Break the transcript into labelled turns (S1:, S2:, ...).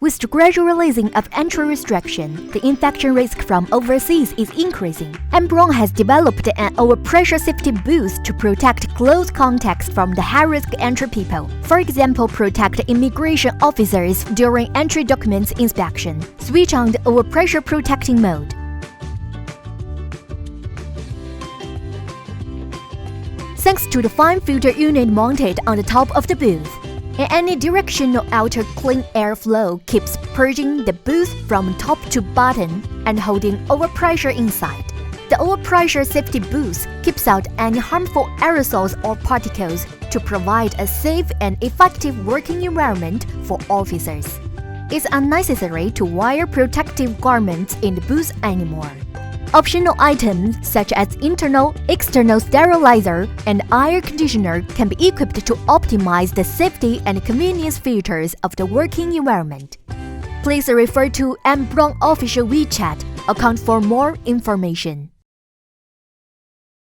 S1: With the gradual releasing of entry restriction, the infection risk from overseas is increasing. MBRAUN has developed an overpressure safety booth to protect close contacts from the high-risk entry people. For example, protect immigration officers during entry documents inspection. Switch on the overpressure protecting mode. Thanks to the fine filter unit mounted on the top of the booth, in any direction, no outer clean air flow keeps purging the booth from top to bottom and holding overpressure inside. The overpressure safety booth keeps out any harmful aerosols or particles to provide a safe and effective working environment for officers. It's unnecessary to wear protective garments in the booth anymore. Optional items such as internal, external sterilizer, and air conditioner can be equipped to optimize the safety and convenience features of the working environment. Please refer to MBRAUN official WeChat account for more information.